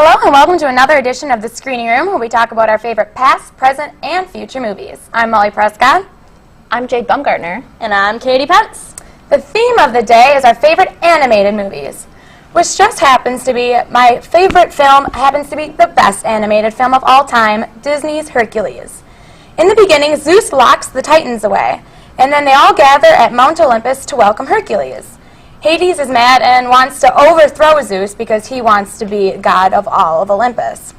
Hello and welcome to another edition of The Screening Room, where we talk about our favorite past, present, and future movies. I'm Molly Prescott. I'm Jade Baumgartner. And I'm Katy Pence. The theme of the day is our favorite animated movies, which just happens to be my favorite film, happens to be the best animated film of all time, Disney's Hercules. In the beginning, Zeus locks the Titans away, and then they all gather at Mount Olympus to welcome Hercules. Hades is mad and wants to overthrow Zeus because he wants to be god of all of Olympus.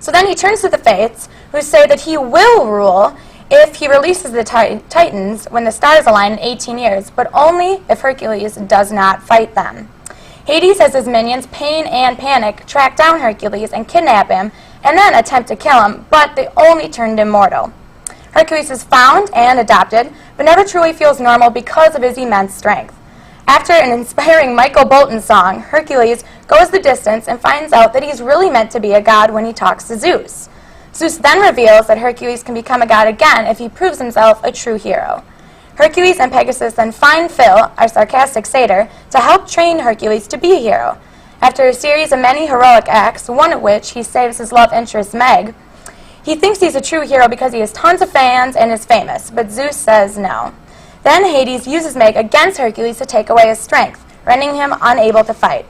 So then he turns to the Fates, who say that he will rule if he releases the Titans when the stars align in 18 years, but only if Hercules does not fight them. Hades has his minions, Pain and Panic, track down Hercules and kidnap him, and then attempt to kill him, but they only turned him mortal. Hercules is found and adopted, but never truly feels normal because of his immense strength. After an inspiring Michael Bolton song, Hercules goes the distance and finds out that he's really meant to be a god when he talks to Zeus. Zeus then reveals that Hercules can become a god again if he proves himself a true hero. Hercules and Pegasus then find Phil, our sarcastic satyr, to help train Hercules to be a hero. After a series of many heroic acts, one of which he saves his love interest Meg, he thinks he's a true hero because he has tons of fans and is famous, but Zeus says no. Then Hades uses Meg against Hercules to take away his strength, rendering him unable to fight.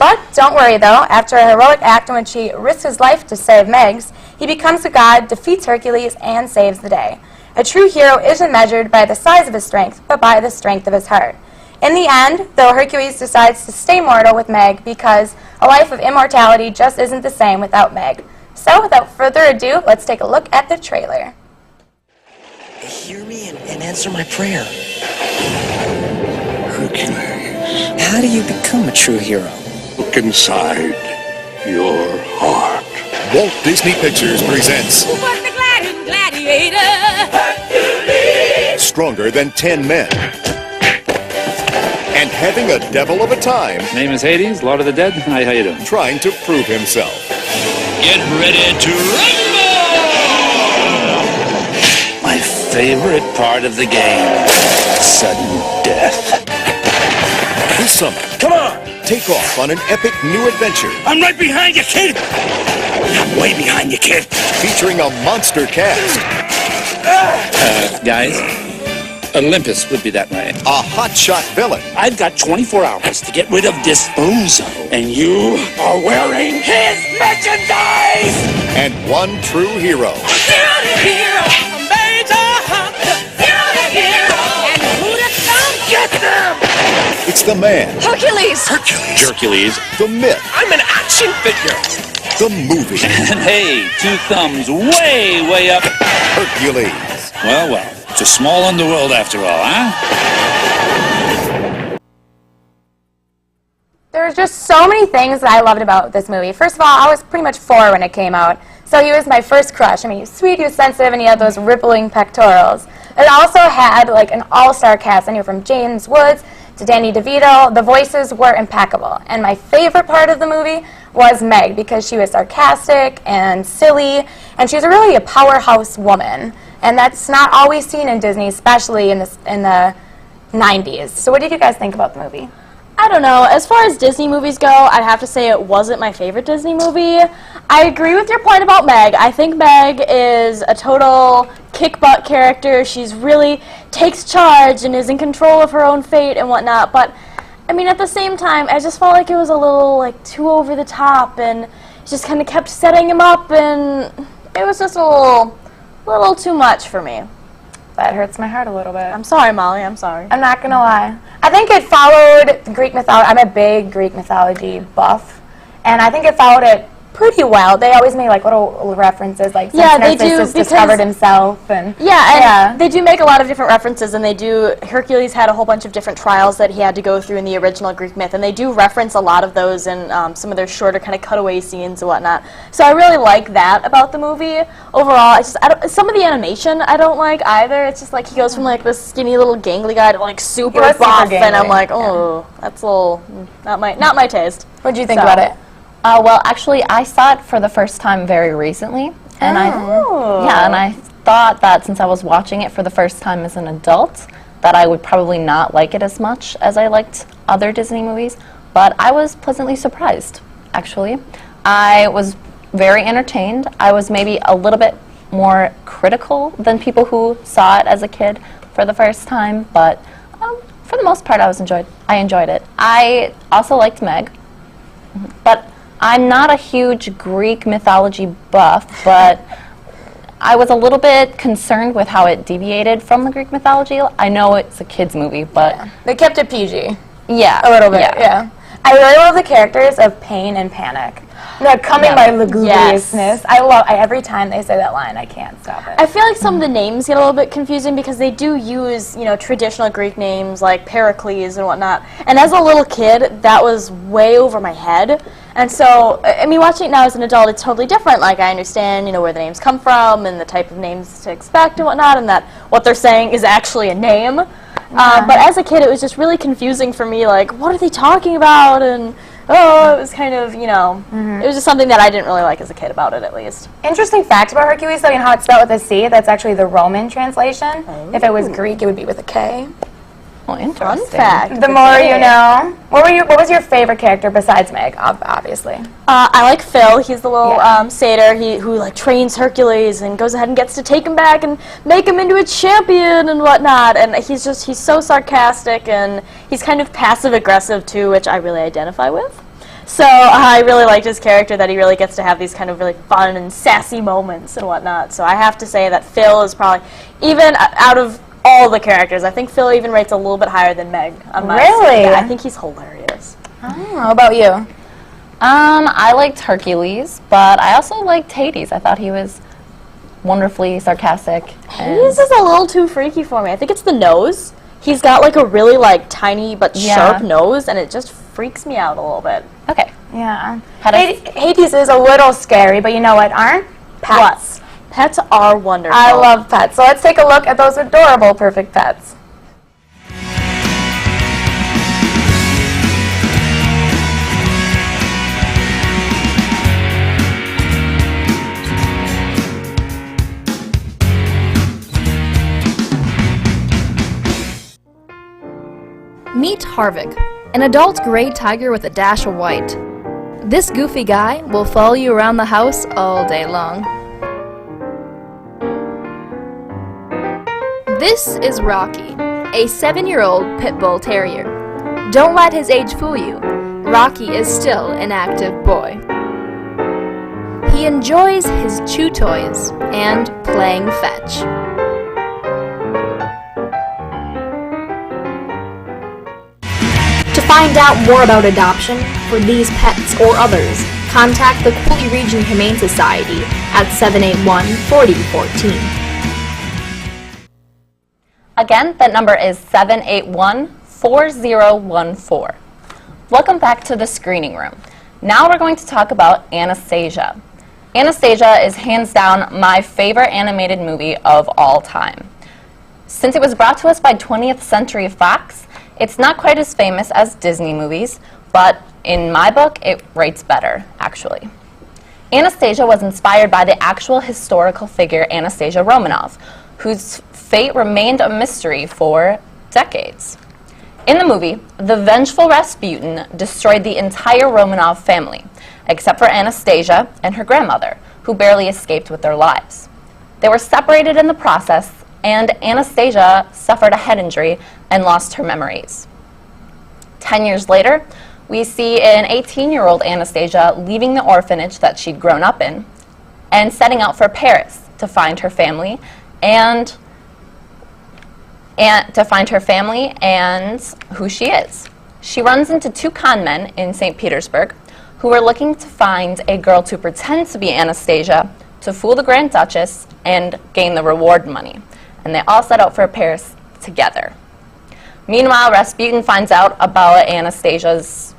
But don't worry though, after a heroic act in which he risks his life to save Meg's, he becomes a god, defeats Hercules, and saves the day. A true hero isn't measured by the size of his strength, but by the strength of his heart. In the end, though, Hercules decides to stay mortal with Meg because a life of immortality just isn't the same without Meg. So without further ado, let's take a look at the trailer. Hear me and answer my prayer. Hercules, How do you become a true hero? look inside your heart. Walt Disney Pictures presents Who was the gladiator? Stronger Than 10 Men. And having a devil of a time Name is Hades, Lord of the Dead. Hi, how you doing? trying to prove himself. Get ready to rumble! My favorite part of the game, sudden death. This summer, Come on! take off on an epic new adventure I'm right behind you, kid! I'm way behind you, kid. featuring a monster cast, Guys, Olympus would be that way. a hotshot villain, I've got 24 hours to get rid of this bozo, and you are wearing his merchandise! and one true hero. Hero to hero, major hunter. Hero to hero, and who to come Get them! It's the man, Hercules. Hercules. the myth, I'm an action figure. the movie, And hey, 2 thumbs way, way up. Hercules. Well, well, it's a small underworld after all, huh? There were just so many things that I loved about this movie. First of all, I was pretty much 4 when it came out, so he was my first crush. I mean, he was sweet, he was sensitive, and he had those rippling pectorals. It also had like an all-star cast, anywhere from James Woods to Danny DeVito. The voices were impeccable. And my favorite part of the movie was Meg, because she was sarcastic and silly, and she's really a powerhouse woman. And that's not always seen in Disney, especially in the 90s. So what did you guys think about the movie? I don't know. As far as Disney movies go, I'd have to say it wasn't my favorite Disney movie. I agree with your point about Meg. I think Meg is a total kick-butt character. She's really takes charge and is in control of her own fate and whatnot. But, I mean, at the same time, I just felt like it was a little, like, too over the top, and just kind of kept setting him up, and it was just a little too much for me. That hurts my heart a little bit. I'm sorry, Molly. I'm sorry. I'm not going to lie. I think it followed the Greek mythology. I'm a big Greek mythology buff, and I think it followed it pretty well. They always make like little references, like Yeah, since they do, Narcissus because- discovered himself, and Yeah, and they do make a lot of different references, and they do. Hercules had a whole bunch of different trials that he had to go through in the original Greek myth, and they do reference a lot of those in some of their shorter kind of cutaway scenes and whatnot. So I really like that about the movie. Overall, some of the animation I don't like either. It's just like he goes from like this skinny little gangly guy to like super was super buff, and I'm gangly, like, oh, that's a little not my taste. what did you think So- about it? Well, actually, I saw it for the first time very recently, and I thought that since I was watching it for the first time as an adult, that I would probably not like it as much as I liked other Disney movies. But I was pleasantly surprised, actually. I was very entertained. I was maybe a little bit more critical than people who saw it as a kid for the first time, but for the most part, I enjoyed it. I also liked Meg, but I'm not a huge Greek mythology buff, but I was a little bit concerned with how it deviated from the Greek mythology. I know it's a kid's movie, but... Yeah. They kept it PG. Yeah. A little bit, yeah. I really love the characters of Pain and Panic. They're coming by lugubriousness. I love every time they say that line, I can't stop it. I feel like some of the names get a little bit confusing because they do use, traditional Greek names like Pericles and whatnot. And as a little kid, that was way over my head. And so, I mean, watching it now as an adult, it's totally different. Like, I understand, where the names come from and the type of names to expect and whatnot, and that what they're saying is actually a name. But as a kid, it was just really confusing for me, like, what are they talking about? And, it was kind of, it was just something that I didn't really like as a kid about it, at least. Interesting fact about Hercules, though, how it's spelled with a C, that's actually the Roman translation. Oh. If it was Greek, it would be with a K. Well, interesting. Fun fact. The more you know. What was your favorite character besides Meg, obviously? I like Phil. He's the little satyr who trains Hercules and goes ahead and gets to take him back and make him into a champion and whatnot. And he's so sarcastic, and he's kind of passive-aggressive, too, which I really identify with. So I really liked his character, that he really gets to have these kind of really fun and sassy moments and whatnot. So I have to say that Phil is probably, even out of all the characters, I think Phil even rates a little bit higher than Meg on my Really? side. I think he's hilarious. Oh, how about you? I liked Hercules, but I also liked Hades. I thought he was wonderfully sarcastic. Hades is a little too freaky for me. I think it's the nose. He's got a really tiny but sharp nose, and it just freaks me out a little bit. Okay. Yeah. Hades is a little scary, but you know what aren't? Pets. What? Pets are wonderful. I love pets. So let's take a look at those adorable perfect pets. Meet Harvick, an adult gray tiger with a dash of white. This goofy guy will follow you around the house all day long. This is Rocky, a 7-year-old pit bull terrier. Don't let his age fool you. Rocky is still an active boy. He enjoys his chew toys and playing fetch. To find out more about adoption for these pets or others, contact the Cooley Region Humane Society at 781-4014. Again, that number is 781-4014. Welcome back to the screening room. Now we're going to talk about Anastasia. Anastasia is hands down my favorite animated movie of all time. Since it was brought to us by 20th Century Fox, it's not quite as famous as Disney movies, but in my book, it rates better, actually. Anastasia was inspired by the actual historical figure Anastasia Romanov, whose fate remained a mystery for decades. In the movie, the vengeful Rasputin destroyed the entire Romanov family, except for Anastasia and her grandmother, who barely escaped with their lives. They were separated in the process, and Anastasia suffered a head injury and lost her memories. 10 years later, we see an 18-year-old Anastasia leaving the orphanage that she'd grown up in and setting out for Paris to find her family and who she is. She runs into two con men in St. Petersburg who are looking to find a girl to pretend to be Anastasia to fool the Grand Duchess and gain the reward money. And they all set out for Paris together. Meanwhile, Rasputin finds out about Anastasia's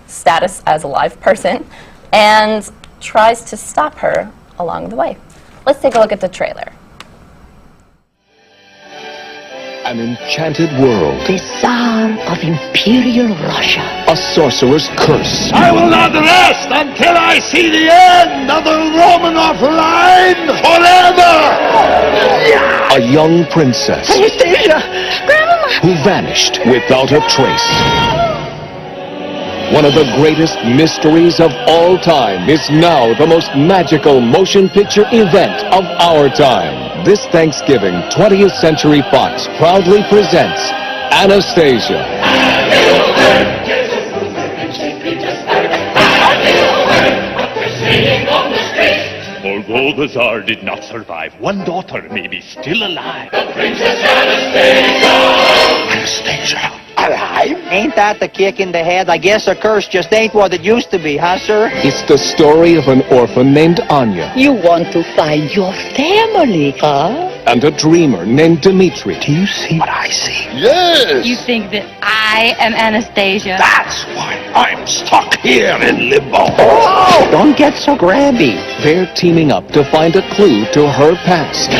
status as a live person and tries to stop her along the way. Let's take a look at the trailer. An enchanted world. The Tsar of Imperial Russia. A sorcerer's curse. I will not rest until I see the end of the Romanov line forever! A young princess. Anastasia! Grandmama! Who vanished without a trace. One of the greatest mysteries of all time is now the most magical motion picture event of our time. This Thanksgiving, 20th Century Fox proudly presents Anastasia. Although the Tsar did not survive, one daughter may be still alive. The Princess Anastasia! Anastasia. Alive? Ain't that the kick in the head? I guess a curse just ain't what it used to be, huh, sir? It's the story of an orphan named Anya. You want to find your family, huh? And a dreamer named Dmitri. Do you see what I see? Yes! You think that I am Anastasia? That's why I'm stuck here in limbo. Oh! Don't get so grabby. They're teaming up to find a clue to her past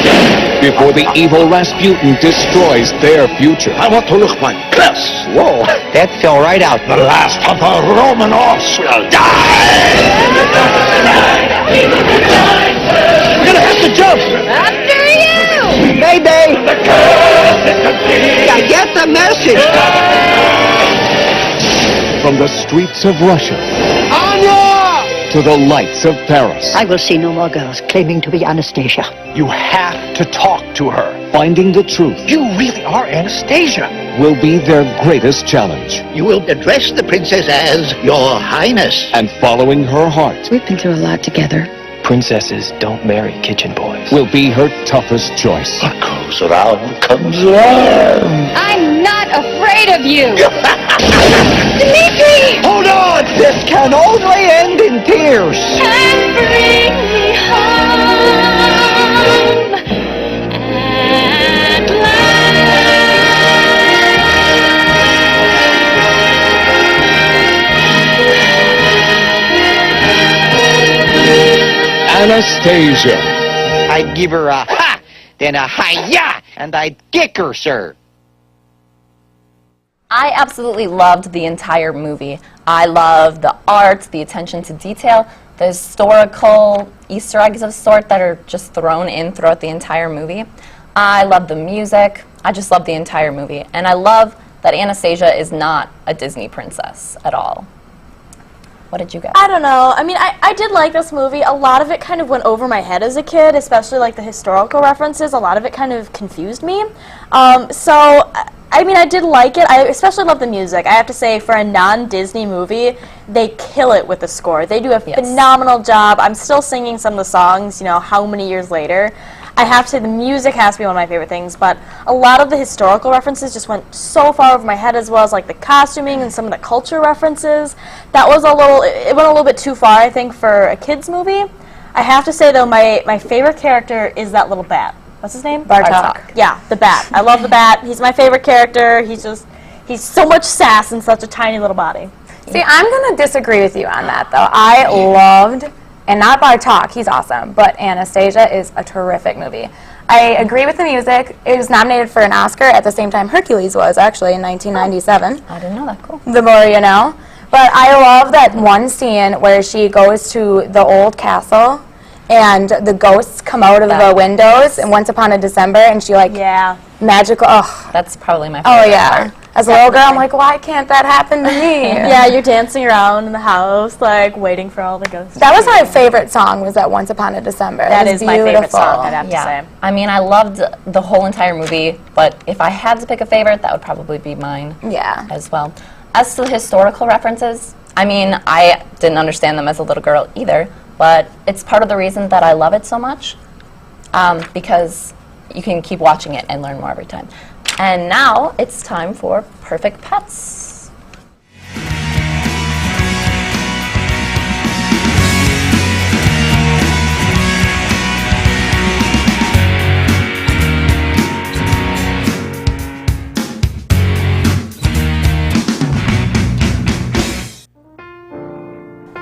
before the evil Rasputin destroys their future. I want to look my best. Whoa, that fell right out. The last of the Romanovs will die. We're gonna have to jump. After you! Mayday! The curse is complete. I get the message. From the streets of Russia Anya! to the lights of Paris, I will see no more girls claiming to be Anastasia. You have to talk to her. finding the truth You really are Anastasia. will be their greatest challenge. You will address the princess as Your Highness. And following her heart We've been through a lot together. Princesses don't marry kitchen boys. will be her toughest choice. What goes around comes around. I'm not afraid of you! Dmitri! Hold on! This can only end in tears. And bring me home at Anastasia. I'd give her a ha, then a hi-ya, and I'd kick her, sir. I absolutely loved the entire movie. I loved the art, the attention to detail, the historical Easter eggs of sort that are just thrown in throughout the entire movie. I love the music. I just love the entire movie. And I love that Anastasia is not a Disney princess at all. What did you get? I don't know. I mean, I did like this movie. A lot of it kind of went over my head as a kid, especially like the historical references. A lot of it kind of confused me. I mean, I did like it. I especially love the music. I have to say, for a non-Disney movie, they kill it with the score. They do a phenomenal job. I'm still singing some of the songs, you know, how many years later. I have to say, the music has to be one of my favorite things, but a lot of the historical references just went so far over my head, as well as like the costuming and some of the culture references. That was it went a little bit too far, I think, for a kid's movie. I have to say, though, my favorite character is that little bat. What's his name? Bartok. Yeah, the bat. I love the bat. He's my favorite character. He's so much sass in such a tiny little body. See, I'm going to disagree with you on that, though. I loved, and not Bartok, he's awesome, but Anastasia is a terrific movie. I agree with the music. It was nominated for an Oscar at the same time Hercules was, actually, in 1997. I didn't know that. Cool. The more you know. But I love that one scene where she goes to the old castle and the ghosts come out of the windows and Once Upon a December, and she magical. Oh, that's probably my favorite. Oh yeah. As a little girl, I'm like, why can't that happen to me? Yeah, you're dancing around in the house, like waiting for all the ghosts. That was my favorite song. Was that Once Upon a December? That is my favorite beautiful. song, I'd have to say. I mean, I loved the whole entire movie, but if I had to pick a favorite, that would probably be mine. Yeah. As well. As to the historical references, I mean, I didn't understand them as a little girl either, but it's part of the reason that I love it so much, because you can keep watching it and learn more every time. And now it's time for Perfect Pets.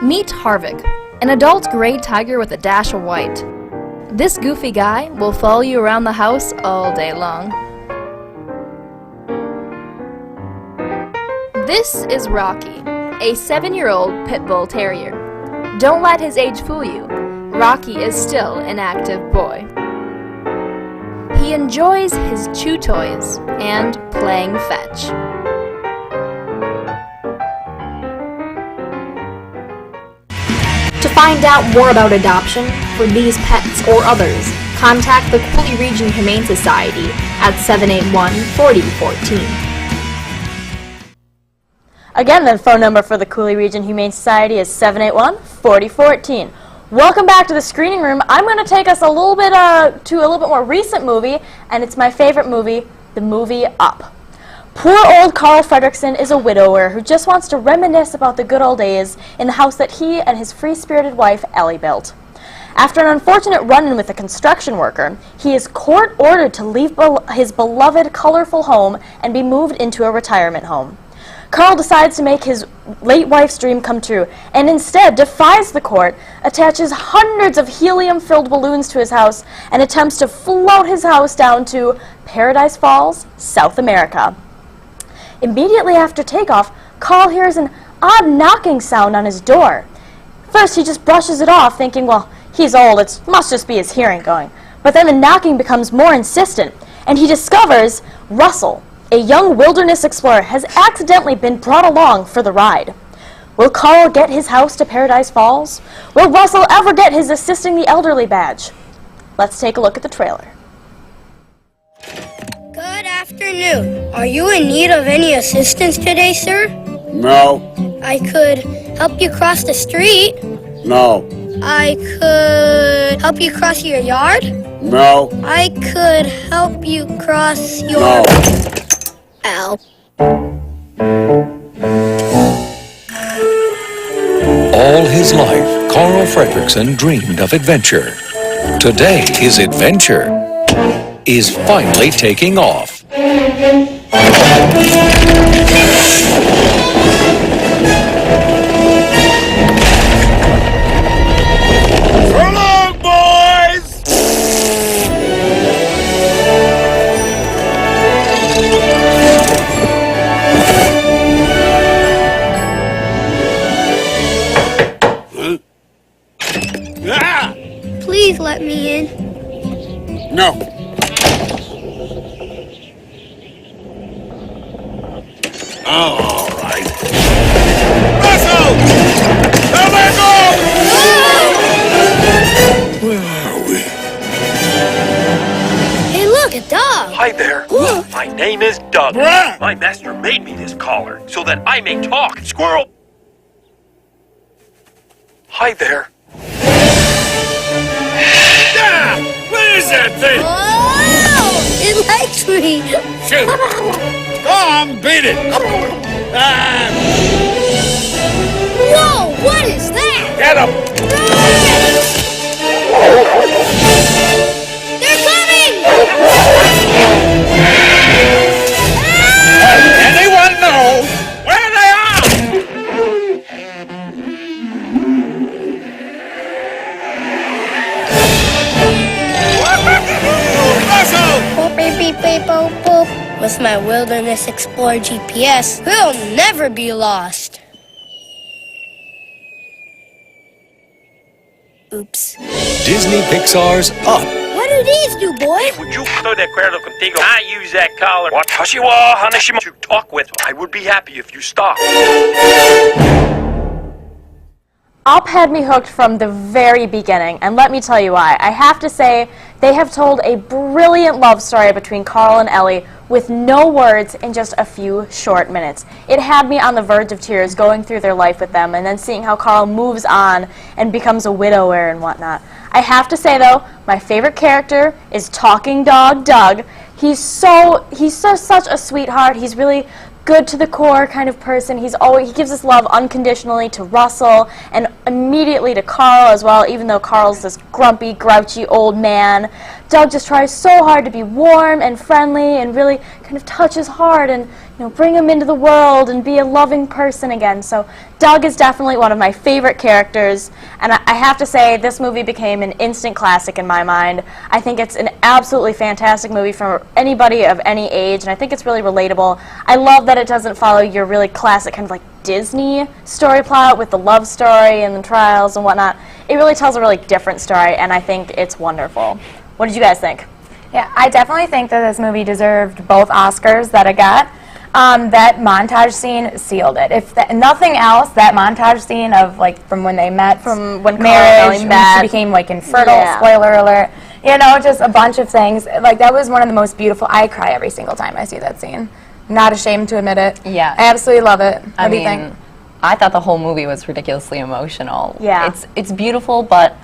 Meet Harvick, an adult gray tiger with a dash of white. This goofy guy will follow you around the house all day long. This is Rocky, a 7-year-old pit bull terrier. Don't let his age fool you. Rocky is still an active boy. He enjoys his chew toys and playing fetch. find out more about adoption for these pets or others, contact the Cooley Region Humane Society at 781-4014. Again, the phone number for the Cooley Region Humane Society is 781-4014. Welcome back to the screening room. I'm going to take us a little bit to a little bit more recent movie, and it's my favorite movie, the movie Up. Poor old Carl Fredricksen is a widower who just wants to reminisce about the good old days in the house that he and his free-spirited wife, Ellie, built. After an unfortunate run-in with a construction worker, he is court-ordered to leave his beloved, colorful home and be moved into a retirement home. Carl decides to make his late wife's dream come true and instead defies the court, attaches hundreds of helium-filled balloons to his house, and attempts to float his house down to Paradise Falls, South America. Immediately after takeoff, Carl hears an odd knocking sound on his door. First, he just brushes it off, thinking, well, he's old, it must just be his hearing going. But then the knocking becomes more insistent, and he discovers Russell, a young wilderness explorer, has accidentally been brought along for the ride. Will Carl get his house to Paradise Falls? Will Russell ever get his Assisting the Elderly badge? Let's take a look at the trailer. Good afternoon. Are you in need of any assistance today, sir? No. I could help you cross the street. No. I could help you cross your yard. No. I could help you cross your... No. Ow. All his life, Carl Fredricksen dreamed of adventure. Today, his adventure is finally taking off. So long, boys! Ah! Please let me in. No. All right. Russell! Let me go! Where are we? Hey, look, a dog. Hi there. My name is Doug. Bruh! My master made me this collar so that I may talk. Squirrel! Hi there. Ah! What is that thing? Oh, it likes me. Shoot! Go on, beat it! Ah! Whoa, what is that? Get him! They're coming! Anyone know where they are? Russell! Boop, beep, beep, beep, boop, boop. With my Wilderness Explorer GPS, we'll never be lost. Oops. Disney Pixar's Up. What do these do, boy? Would you throw de acuerdo contigo? I use that collar. Watashi wa hanashima to talk with. I would be happy if you stopped. Up had me hooked from the very beginning, and let me tell you why. I have to say, they have told a brilliant love story between Carl and Ellie with no words in just a few short minutes. It had me on the verge of tears going through their life with them and then seeing how Carl moves on and becomes a widower and whatnot. I have to say, though, my favorite character is Talking Dog Doug. He's such a sweetheart. He's really good to the core kind of person. He gives his love unconditionally to Russell and immediately to Carl as well, even though Carl's this grumpy, grouchy old man. Doug just tries so hard to be warm and friendly and really kind of touch his heart and bring him into the world and be a loving person again. So Doug is definitely one of my favorite characters, and I have to say this movie became an instant classic in my mind. I think it's an absolutely fantastic movie for anybody of any age, and I think it's really relatable. I love that it doesn't follow your really classic kind of like Disney story plot with the love story and the trials and whatnot. It really tells a really different story, and I think it's wonderful. What did you guys think? Yeah, I definitely think that this movie deserved both Oscars that it got. That montage scene sealed it. If nothing else, that montage scene of like from when they met, From when marriage, Carl when she became like infertile. Spoiler alert. You know, just a bunch of things. Like that was one of the most beautiful. I cry every single time I see that scene. Not ashamed to admit it. Yeah. I absolutely love it. What do you think? I thought the whole movie was ridiculously emotional. Yeah. It's beautiful, but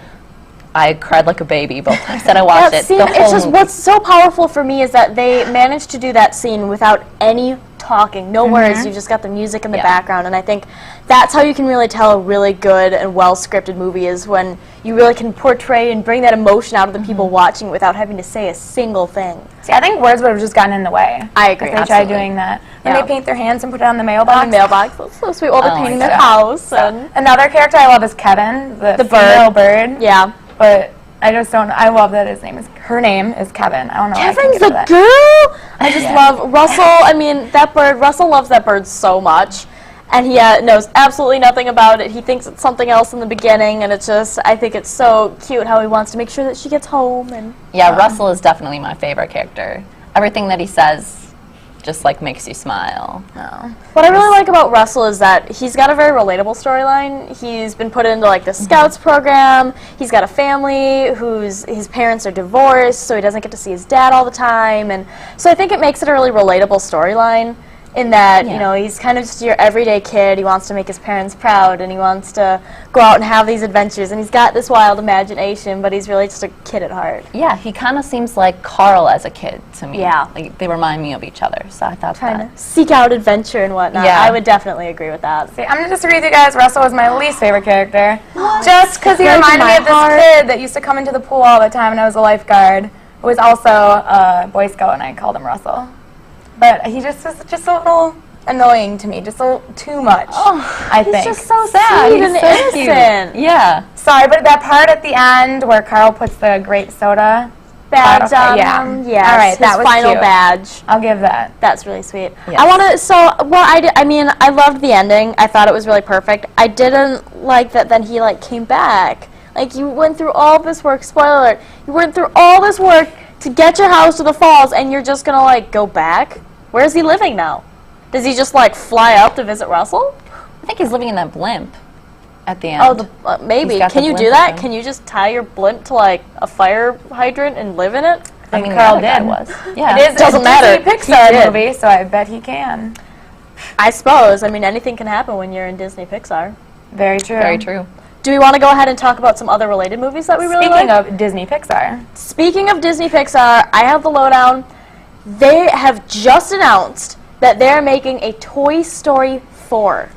I cried like a baby both times that I watched it. Scene, it's just what's so powerful for me is that they managed to do that scene without any talking, no words. You just got the music in the background, and I think that's how you can really tell a really good and well-scripted movie is when you really can portray and bring that emotion out of the people watching without having to say a single thing. See, I think words would have just gotten in the way. I agree. If they tried doing that. When they paint their hands and put it on the mailbox. On the mailbox. That's so sweet. While they're painting their house. And another character I love is Kevin, the female bird. Yeah. But I just don't. I love that her name is Kevin. I don't know. Kevin's a girl. I just love Russell. I mean, that bird. Russell loves that bird so much, and he knows absolutely nothing about it. He thinks it's something else in the beginning, and it's just. I think it's so cute how he wants to make sure that she gets home. And yeah, Russell is definitely my favorite character. Everything that he says just like makes you smile. What I really like about Russell is that he's got a very relatable storyline. He's been put into like the Scouts program. He's got a family his parents are divorced, so he doesn't get to see his dad all the time, and so I think it makes it a really relatable storyline in that, you know, he's kind of just your everyday kid. He wants to make his parents proud, and he wants to go out and have these adventures, and he's got this wild imagination, but he's really just a kid at heart. Yeah, he kind of seems like Carl as a kid to me. Yeah. Like, they remind me of each other, so I thought Trying to seek out adventure and whatnot. Yeah. I would definitely agree with that. See, I'm going to disagree with you guys. Russell was my least favorite character. Just because he reminded me of this kid that used to come into the pool all the time when I was a lifeguard, who was also a Boy Scout, and I called him Russell. But he just was just a little annoying to me, just a little too much, I think. He's just so sad and innocent. Cute. Yeah. Sorry, but that part at the end where Carl puts the grape soda badge on him. Yes, all right, his that was final cute. badge. I'll give that. That's really sweet. Yes. I want to. I mean, I loved the ending. I thought it was really perfect. I didn't like that. Then he came back. Like, you went through all this work. Spoiler alert. You went through all this work to get your house to the falls, and you're just gonna go back. Where's he living now? Does he just fly up to visit Russell? I think he's living in that blimp at the end. Oh, maybe. Can you do that? Can you just tie your blimp to a fire hydrant and live in it? I mean, Carl the other guy did. was. Yeah. It is Doesn't matter. a Disney Pixar movie, so I bet he can. I suppose. I mean, anything can happen when you're in Disney Pixar. Very true. Very true. Do we want to go ahead and talk about some other related movies that we really like? Speaking of Disney Pixar. Speaking of Disney Pixar, I have the lowdown. They have just announced that they're making a Toy Story 4.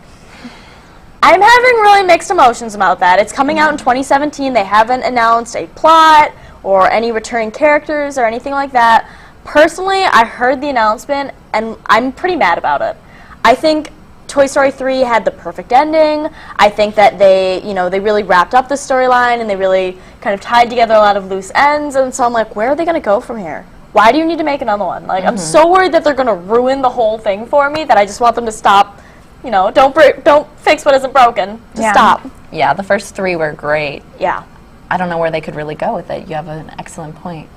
I'm having really mixed emotions about that. It's coming out in 2017. They haven't announced a plot or any returning characters or anything like that. Personally, I heard the announcement, and I'm pretty mad about it. I think Toy Story 3 had the perfect ending. I think that they really wrapped up the storyline, and they really kind of tied together a lot of loose ends, and so I'm like, where are they going to go from here? Why do you need to make another one? I'm so worried that they're going to ruin the whole thing for me that I just want them to stop. Don't fix what isn't broken. Just stop. Yeah, the first 3 were great. Yeah. I don't know where they could really go with it. You have an excellent point.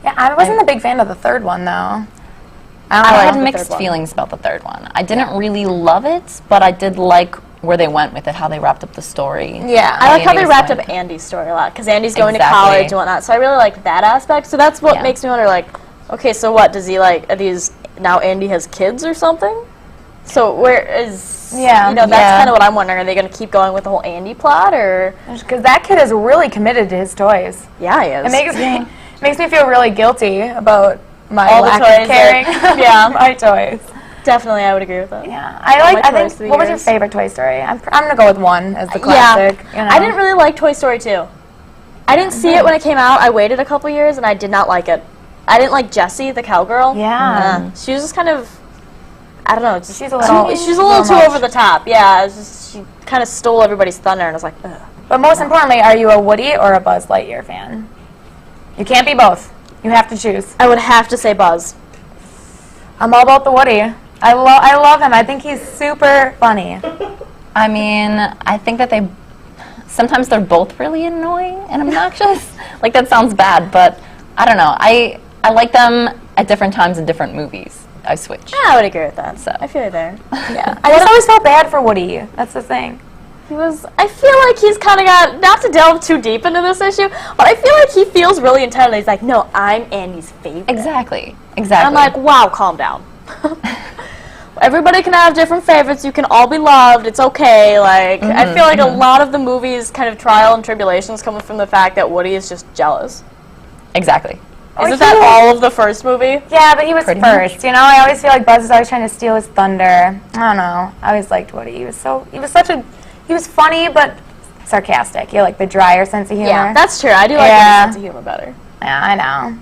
Yeah, I wasn't a big fan of the third one, though. I had mixed feelings about the third one. I didn't really love it, but I did like where they went with it, how they wrapped up the story. Yeah, I like how they wrapped up Andy's story a lot, because Andy's going to college and whatnot, so I really like that aspect. So that's what makes me wonder, okay, so what, does he, are these, now Andy has kids or something? So where is, that's kind of what I'm wondering. Are they going to keep going with the whole Andy plot, or? Because that kid is really committed to his toys. Yeah, he is. It makes me feel really guilty about my all lack the toys of caring. my toys. Definitely, I would agree with that. Yeah, what was your favorite Toy Story? I'm gonna go with 1 as the classic. Yeah, I didn't really like Toy Story 2. I didn't see it when it came out. I waited a couple years, and I did not like it. I didn't like Jessie, the cowgirl. Yeah. She was just kind of, I don't know. She's a little too over the top. Yeah, she kind of stole everybody's thunder, and I was like, ugh. But most importantly, are you a Woody or a Buzz Lightyear fan? You can't be both. You have to choose. I would have to say Buzz. I'm all about the Woody. I love him. I think he's super funny. I mean, I think that sometimes they're both really annoying and obnoxious. That sounds bad, but I don't know. I like them at different times in different movies. I switch. Yeah, I would agree with that. So. I feel you there. Yeah. I just always felt bad for Woody. That's the thing. I feel like he's kind of got, not to delve too deep into this issue, but I feel like he feels really entitled. He's like, no, I'm Andy's favorite. Exactly. And I'm like, wow, calm down. Everybody can have different favorites. You can all be loved. It's okay. Like, I feel like a lot of the movie's kind of trial and tribulations coming from the fact that Woody is just jealous. Exactly. Isn't that all of the first movie? Yeah, but he was Pretty first. much. You know, I always feel like Buzz is always trying to steal his thunder. I don't know. I always liked Woody. He was funny but sarcastic. He had like the drier sense of humor. Yeah, that's true. I do like his sense of humor better. Yeah, I know.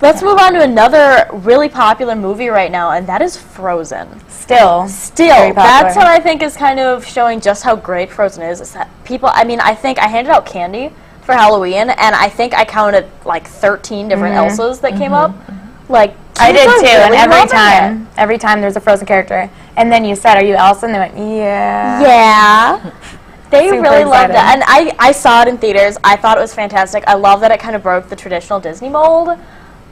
Let's move on to another really popular movie right now, and that is Frozen. Still. Very popular. That's what I think is kind of showing just how great Frozen is that people, I mean, I think I handed out candy for Halloween, and I think I counted like 13 different Elsas that came up. Like, I did kids too, are and really every time there's a Frozen character, and then you said, "Are you Elsa?" and they went, "Yeah." Yeah. They Super really loved it, excited. and I saw it in theaters. I thought it was fantastic. I love that it kind of broke the traditional Disney mold.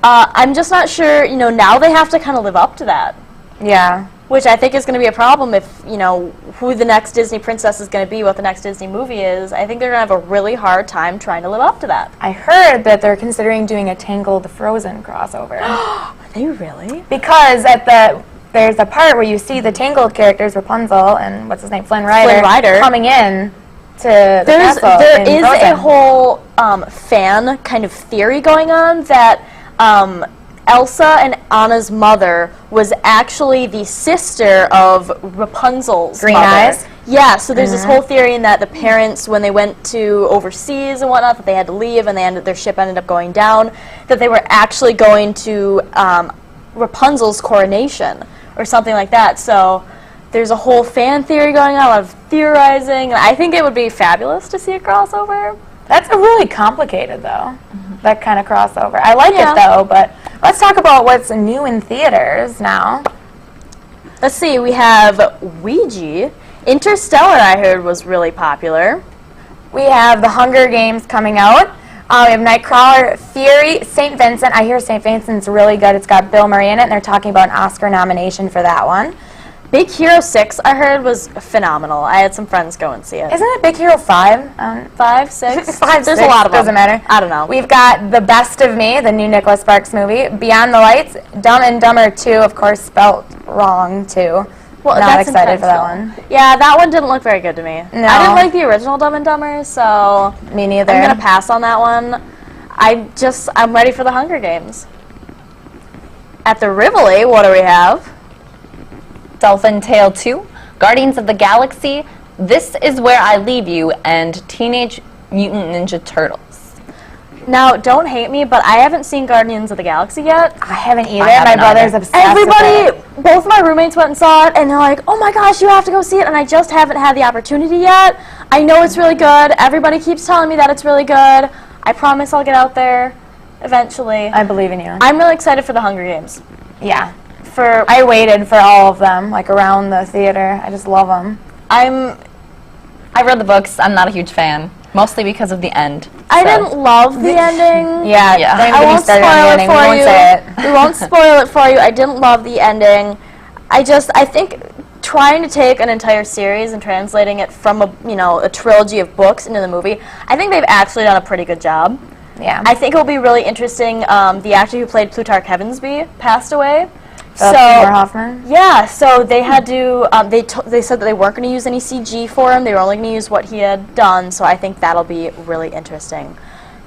I'm just not sure, you know, now they have to kind of live up to that. Yeah. Which I think is going to be a problem if, you know, who the next Disney princess is going to be, what the next Disney movie is. I think they're going to have a really hard time trying to live up to that. I heard that they're considering doing a Tangled Frozen crossover. Are they really? Because there's a part where you see the Tangled characters, Rapunzel and what's his name, Flynn Rider, coming in to the castle. There in is Frozen. a whole fan kind of theory going on that Elsa and Anna's mother was actually the sister of Rapunzel's Green mother. Eyes? Yeah, so there's this whole theory in that the parents, when they went to overseas and whatnot, that they had to leave and their ship ended up going down, that they were actually going to Rapunzel's coronation or something like that. So there's a whole fan theory going on, a lot of theorizing, and I think it would be fabulous to see a crossover. That's a really complicated, though, that kind of crossover. I like it, though, but let's talk about what's new in theaters now. Let's see, we have Ouija. Interstellar, I heard, was really popular. We have The Hunger Games coming out. We have Nightcrawler, Fury, St. Vincent. I hear St. Vincent's really good. It's got Bill Murray in it, and they're talking about an Oscar nomination for that one. Big Hero 6, I heard, was phenomenal. I had some friends go and see it. Isn't it Big Hero 5? 5, 6? 5, There's 6, a lot of them. doesn't matter. I don't know. We've got The Best of Me, the new Nicholas Sparks movie. Beyond the Lights, Dumb and Dumber 2, of course, spelt wrong, too. Well, Not that's excited for that one. Yeah, that one didn't look very good to me. No. I didn't like the original Dumb and Dumber, so me neither. I'm going to pass on that one. I'm ready for the Hunger Games. At the Rivoli, what do we have? Dolphin Tale 2, Guardians of the Galaxy, This Is Where I Leave You, and Teenage Mutant Ninja Turtles. Now, don't hate me, but I haven't seen Guardians of the Galaxy yet. I haven't either. My brother's obsessed Everybody, with it. both my roommates went and saw it, and they're like, oh my gosh, you have to go see it, and I just haven't had the opportunity yet. I know it's really good. Everybody keeps telling me that it's really good. I promise I'll get out there eventually. I believe in you. I'm really excited for the Hunger Games. Yeah. I waited for all of them, like around the theater. I just love them. I read the books. I'm not a huge fan, mostly because of the end. I didn't love the ending. Yeah. I won't spoil it for you. We won't spoil it for you. I didn't love the ending. I think trying to take an entire series and translating it from a trilogy of books into the movie, I think they've actually done a pretty good job. Yeah. I think it'll be really interesting. The actor who played Plutarch Heavensbee passed away. Seymour Hoffman? Yeah, so they had to, they said that they weren't going to use any CG for him. They were only going to use what he had done, so I think that'll be really interesting.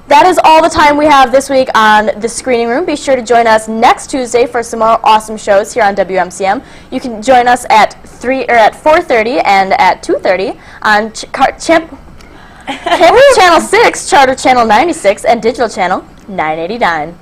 That is all the time we have this week on The Screening Room. Be sure to join us next Tuesday for some more awesome shows here on WMCM. You can join us at 4:30 and at 2:30 on Campus Channel 6, Charter Channel 96, and Digital Channel 989.